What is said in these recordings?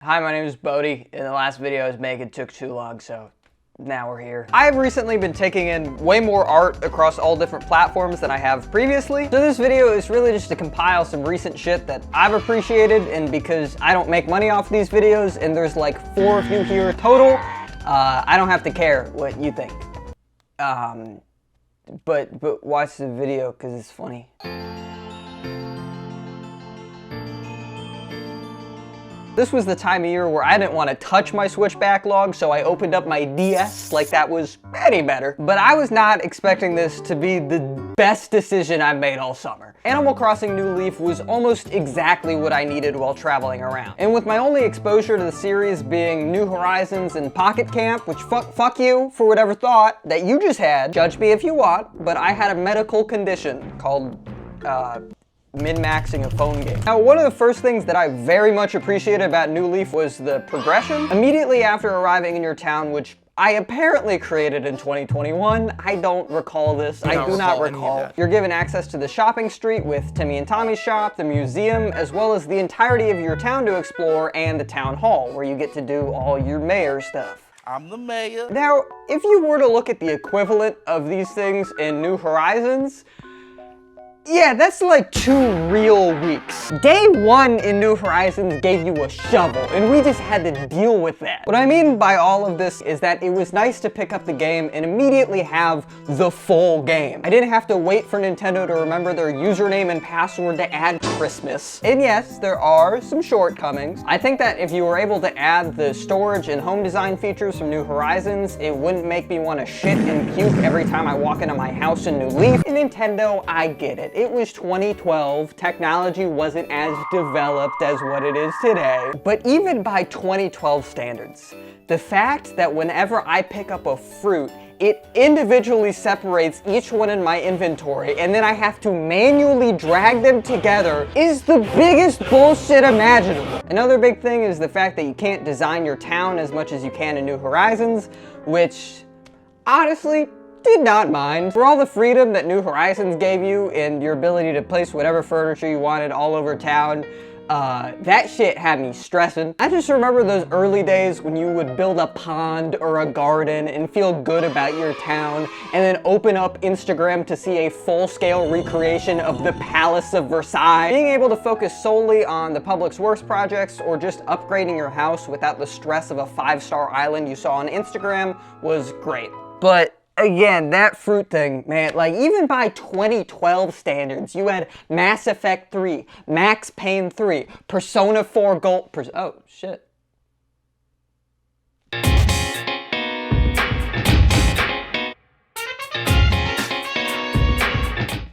Hi, my name is Bodie. In the last video I was making, it took too long, so now we're here. I've recently been taking in way more art across all different platforms than I have previously. So this video is really just to compile some recent shit that I've appreciated, and because I don't make money off these videos and there's like 4 of you here total, I don't have to care what you think. But watch the video because it's funny. This was the time of year where I didn't want to touch my Switch backlog, so I opened up my DS like that was any better. But I was not expecting this to be the best decision I've made all summer. Animal Crossing New Leaf was almost exactly what I needed while traveling around. And with my only exposure to the series being New Horizons and Pocket Camp, which fuck you for whatever thought that you just had, judge me if you want, but I had a medical condition called, min-maxing a phone game. Now, one of the first things that I very much appreciated about New Leaf was the progression. Immediately after arriving in your town, which I apparently created in 2021, I don't recall this, I do not recall. You're given access to the shopping street with Timmy and Tommy's shop, the museum, as well as the entirety of your town to explore, and the town hall, where you get to do all your mayor stuff. I'm the mayor. Now, if you were to look at the equivalent of these things in New Horizons, yeah, that's like 2 real weeks. Day 1 in New Horizons gave you a shovel, and we just had to deal with that. What I mean by all of this is that it was nice to pick up the game and immediately have the full game. I didn't have to wait for Nintendo to remember their username and password to add Christmas. And yes, there are some shortcomings. I think that if you were able to add the storage and home design features from New Horizons, it wouldn't make me want to shit and puke every time I walk into my house in New Leaf. And Nintendo, I get it. It was 2012, technology wasn't as developed as what it is today. But even by 2012 standards, the fact that whenever I pick up a fruit, it individually separates each one in my inventory and then I have to manually drag them together is the biggest bullshit imaginable. Another big thing is the fact that you can't design your town as much as you can in New Horizons, which honestly, did not mind. For all the freedom that New Horizons gave you and your ability to place whatever furniture you wanted all over town, that shit had me stressing. I just remember those early days when you would build a pond or a garden and feel good about your town, and then open up Instagram to see a full-scale recreation of the Palace of Versailles. Being able to focus solely on the public's worst projects or just upgrading your house without the stress of a 5-star island you saw on Instagram was great. But again, that fruit thing, man, like even by 2012 standards, you had Mass Effect 3, Max Payne 3, Persona 4 Gold, oh shit.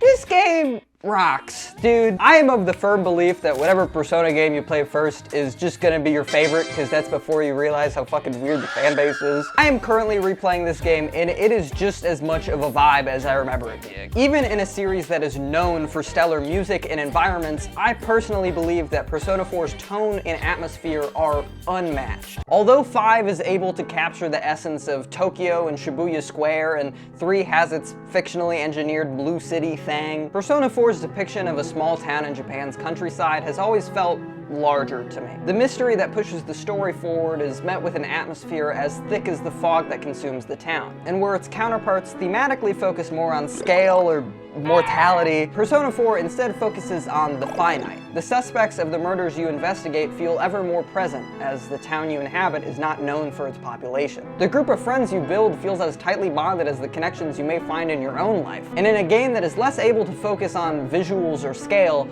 This game rocks, dude. I am of the firm belief that whatever Persona game you play first is just gonna be your favorite, because that's before you realize how fucking weird the fan base is. I am currently replaying this game, and it is just as much of a vibe as I remember it being. Even in a series that is known for stellar music and environments, I personally believe that Persona 4's tone and atmosphere are unmatched. Although 5 is able to capture the essence of Tokyo and Shibuya Square, and 3 has its fictionally engineered Blue City thing, Persona 4's depiction of a small town in Japan's countryside has always felt larger to me. The mystery that pushes the story forward is met with an atmosphere as thick as the fog that consumes the town. And where its counterparts thematically focus more on scale or mortality, Persona 4 instead focuses on the finite. The suspects of the murders you investigate feel ever more present, as the town you inhabit is not known for its population. The group of friends you build feels as tightly bonded as the connections you may find in your own life. And in a game that is less able to focus on visuals or scale,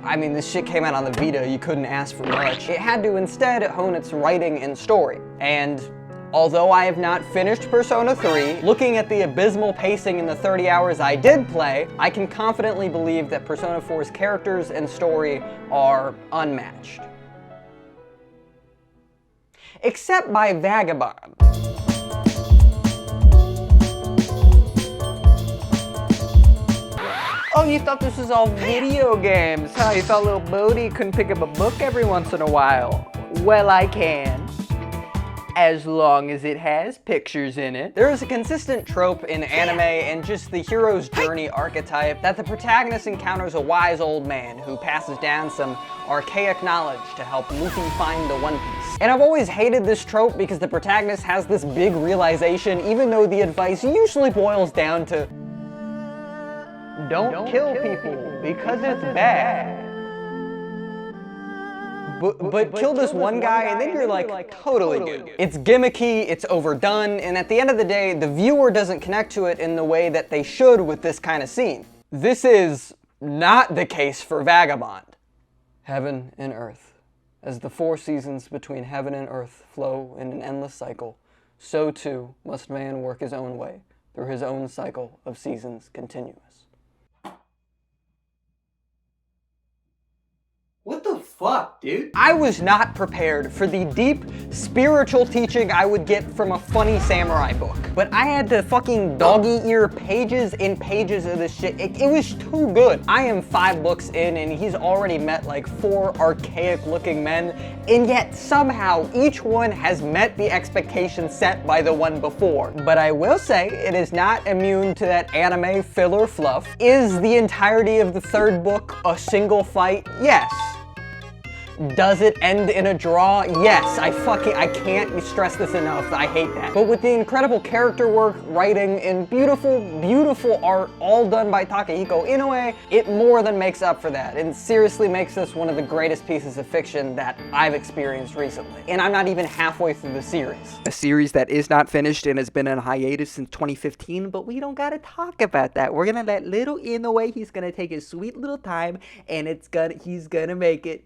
I mean, this shit came out on the Vita, you couldn't ask for much. It had to instead hone its writing and story. And although I have not finished Persona 3, looking at the abysmal pacing in the 30 hours I did play, I can confidently believe that Persona 4's characters and story are unmatched. Except by Vagabond. Oh, you thought this was all video games, huh? You thought little Bodie couldn't pick up a book every once in a while? Well, I can. as long as it has pictures in it. There is a consistent trope in anime and just the hero's journey archetype that the protagonist encounters a wise old man who passes down some archaic knowledge to help Luffy find the One Piece. And I've always hated this trope because the protagonist has this big realization, even though the advice usually boils down to don't kill people because it's bad. But kill this one guy and then you're like totally good. It's gimmicky, it's overdone, and at the end of the day, the viewer doesn't connect to it in the way that they should with this kind of scene. This is not the case for Vagabond. Heaven and earth. As the 4 seasons between heaven and earth flow in an endless cycle, so too must man work his own way through his own cycle of seasons continuous. What the fuck, dude? I was not prepared for the deep spiritual teaching I would get from a funny samurai book. But I had to fucking doggy ear pages and pages of this shit. It was too good. I am 5 books in and he's already met like 4 archaic looking men, and yet somehow each one has met the expectations set by the one before. But I will say it is not immune to that anime filler fluff. Is the entirety of the 3rd book a single fight? Yes. Does it end in a draw? Yes. I can't stress this enough. I hate that. But with the incredible character work, writing, and beautiful, beautiful art all done by Takehiko Inoue, it more than makes up for that and seriously makes this one of the greatest pieces of fiction that I've experienced recently. And I'm not even halfway through the series. A series that is not finished and has been on hiatus since 2015, but we don't gotta talk about that. We're gonna let little Inoue, he's gonna take his sweet little time and he's gonna make it.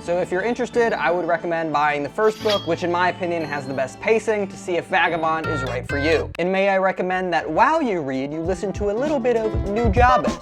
So if you're interested, I would recommend buying the 1st book, which in my opinion has the best pacing, to see if Vagabond is right for you. And may I recommend that while you read, you listen to a little bit of Nujabes.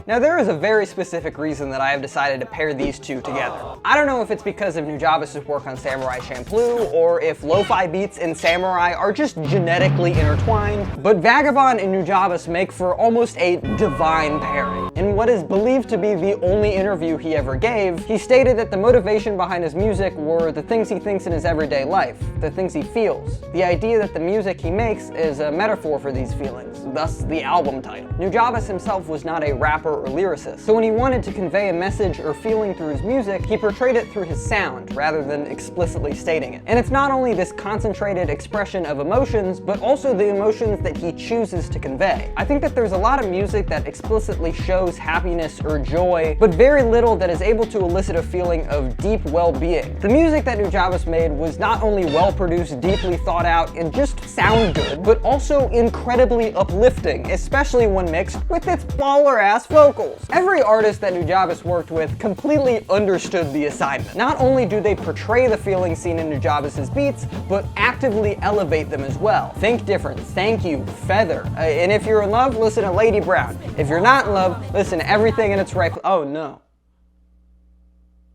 Now there is a very specific reason that I have decided to pair these two together. I don't know if it's because of Nujabes' work on Samurai Champloo, or if lo-fi beats and samurai are just genetically intertwined, but Vagabond and Nujabes make for almost a divine pairing. In what is believed to be the only interview he ever gave, he stated that the motivation behind his music were the things he thinks in his everyday life, the things he feels. The idea that the music he makes is a metaphor for these feelings, thus the album title. Nujabes himself was not a rapper or lyricist, so when he wanted to convey a message or feeling through his music, he portrayed it through his sound rather than explicitly stating it. And it's not only this concentrated expression of emotions, but also the emotions that he chooses to convey. I think that there's a lot of music that explicitly shows happiness or joy, but very little that is able to elicit a feeling of deep well-being. The music that Nujabes made was not only well-produced, deeply thought out, and just sound good, but also incredibly uplifting, especially when mixed with its baller-ass vocals. Every artist that Nujabes worked with completely understood the assignment. Not only do they portray the feeling seen in Nujabes' beats, but actively elevate them as well. Think Different, Thank You, Feather, and if you're in love, listen to Lady Brown. If you're not in love, listen to Everything in its Right Place. Oh no.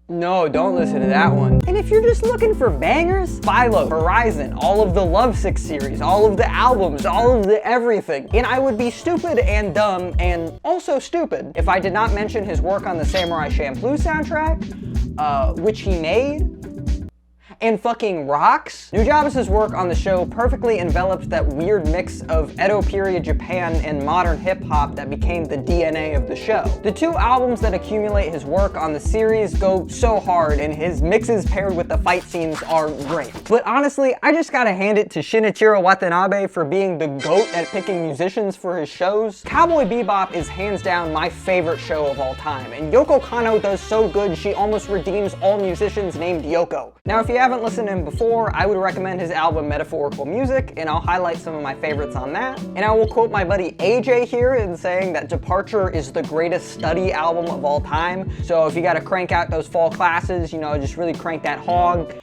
No, don't listen to that one. And if you're just looking for bangers, Philo, Horizon, all of the Lovesick series, all of the albums, all of the everything. And I would be stupid and dumb and also stupid if I did not mention his work on the Samurai Champloo soundtrack, which he made and fucking rocks. Nujabes' work on the show perfectly enveloped that weird mix of Edo period Japan and modern hip-hop that became the DNA of the show. The 2 albums that accumulate his work on the series go so hard, and his mixes paired with the fight scenes are great. But honestly, I just gotta hand it to Shinichiro Watanabe for being the GOAT at picking musicians for his shows. Cowboy Bebop is hands down my favorite show of all time, and Yoko Kanno does so good she almost redeems all musicians named Yoko. Now if you haven't listened to him before, I would recommend his album Metaphorical Music, and I'll highlight some of my favorites on that. And I will quote my buddy AJ here in saying that Departure is the greatest study album of all time. So if you gotta crank out those fall classes, you know, just really crank that hog.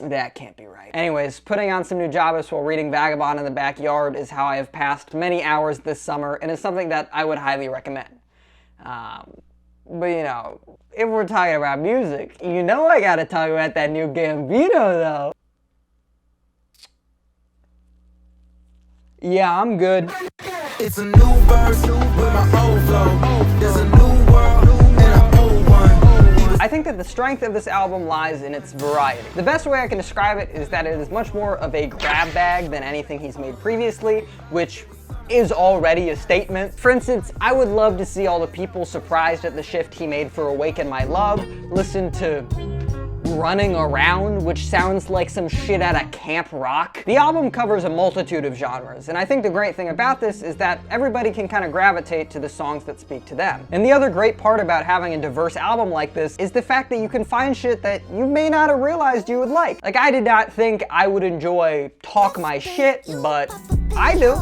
That can't be right. Anyways, putting on some Nujabes while reading Vagabond in the backyard is how I have passed many hours this summer, and is something that I would highly recommend. But you know, if we're talking about music, you know I gotta talk about that new Gambino though. Yeah, I'm good. It's a new verse with my old flow. There's a new world and an old one. I think that the strength of this album lies in its variety. The best way I can describe it is that it is much more of a grab bag than anything he's made previously, which is already a statement. For instance, I would love to see all the people surprised at the shift he made for Awaken My Love listen to Running Around, which sounds like some shit out of Camp Rock. The album covers a multitude of genres, and I think the great thing about this is that everybody can kind of gravitate to the songs that speak to them. And the other great part about having a diverse album like this is the fact that you can find shit that you may not have realized you would like. Like, I did not think I would enjoy Talk My Shit, but I do.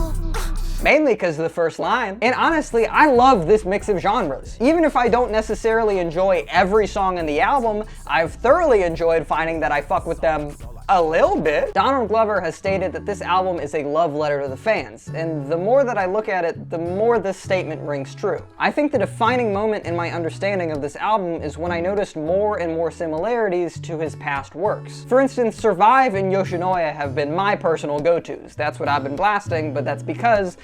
Mainly because of the first line. And honestly, I love this mix of genres. Even if I don't necessarily enjoy every song in the album, I've thoroughly enjoyed finding that I fuck with them a little bit. Donald Glover has stated that this album is a love letter to the fans, and the more that I look at it, the more this statement rings true. I think the defining moment in my understanding of this album is when I noticed more and more similarities to his past works. For instance, Survive and Yoshinoya have been my personal go-tos. That's what I've been blasting, but that's because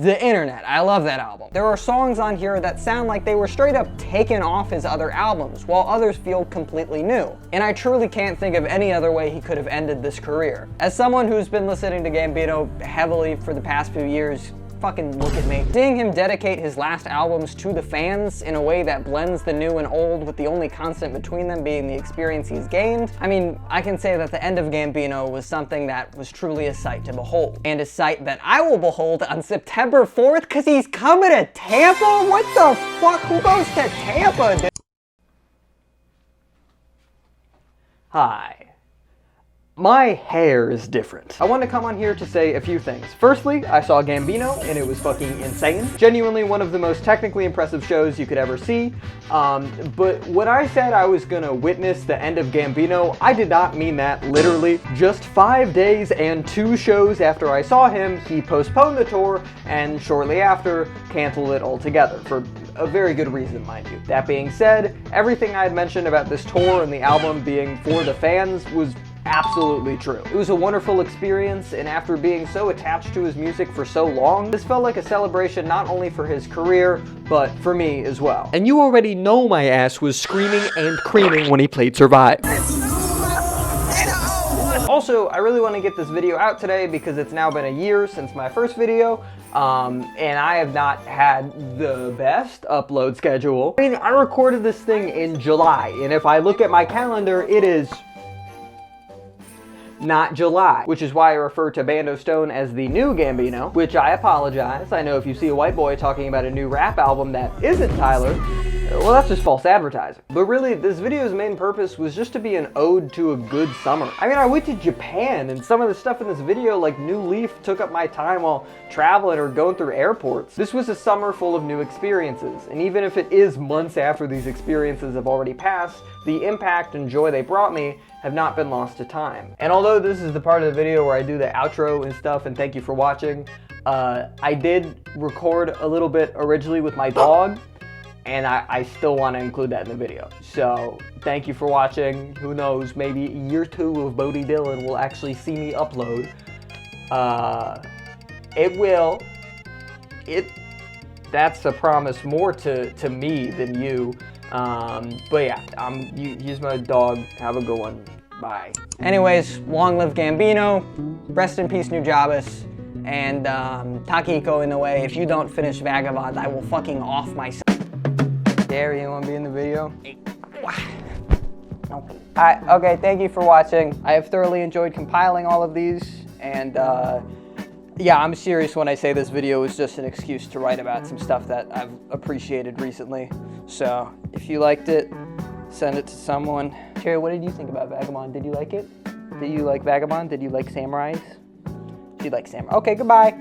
the internet. I love that album. There are songs on here that sound like they were straight up taken off his other albums, while others feel completely new. And I truly can't think of any other way he could have ended this career. As someone who's been listening to Gambino heavily for the past few years, fucking look at me. Seeing him dedicate his last albums to the fans in a way that blends the new and old with the only constant between them being the experience he's gained, I mean, I can say that the end of Gambino was something that was truly a sight to behold. And a sight that I will behold on September 4th, because he's coming to Tampa? What the fuck? Who goes to Tampa, dude? Hi. My hair is different. I want to come on here to say a few things. Firstly, I saw Gambino and it was fucking insane. Genuinely one of the most technically impressive shows you could ever see. But when I said I was gonna witness the end of Gambino, I did not mean that literally. Just 5 days and 2 shows after I saw him, he postponed the tour and shortly after canceled it altogether for a very good reason, mind you. That being said, everything I had mentioned about this tour and the album being for the fans was absolutely true. It was a wonderful experience, and after being so attached to his music for so long, this felt like a celebration not only for his career, but for me as well. And you already know my ass was screaming and creaming when he played Survive. Also, I really want to get this video out today because it's now been a year since my first video, and I have not had the best upload schedule. I mean, I recorded this thing in July, and if I look at my calendar, it is not July, which is why I refer to Bando Stone as the new Gambino, which I apologize. I know if you see a white boy talking about a new rap album that isn't Tyler, well, that's just false advertising. But really, this video's main purpose was just to be an ode to a good summer. I mean, I went to Japan, and some of the stuff in this video, like New Leaf, took up my time while traveling or going through airports. This was a summer full of new experiences, and even if it is months after these experiences have already passed, the impact and joy they brought me have not been lost to time. And although this is the part of the video where I do the outro and stuff and thank you for watching, I did record a little bit originally with my dog, and I still want to include that in the video. So thank you for watching. Who knows, maybe year 2 of Bodie Dylan will actually see me upload. It will. That's a promise more to me than you. But yeah, he's my dog. Have a good one. Bye. Anyways, long live Gambino. Rest in peace, Nujabes. And Takiko in the way. If you don't finish Vagabond, I will fucking off myself. Gary, you want to be in the video? Okay, thank you for watching. I have thoroughly enjoyed compiling all of these, and yeah, I'm serious when I say this video is just an excuse to write about some stuff that I've appreciated recently. So, if you liked it, send it to someone. Cherry, what did you think about Vagabond? Did you like it? Did you like Vagabond? Did you like Samurais? Did you like Samurai? Okay, goodbye.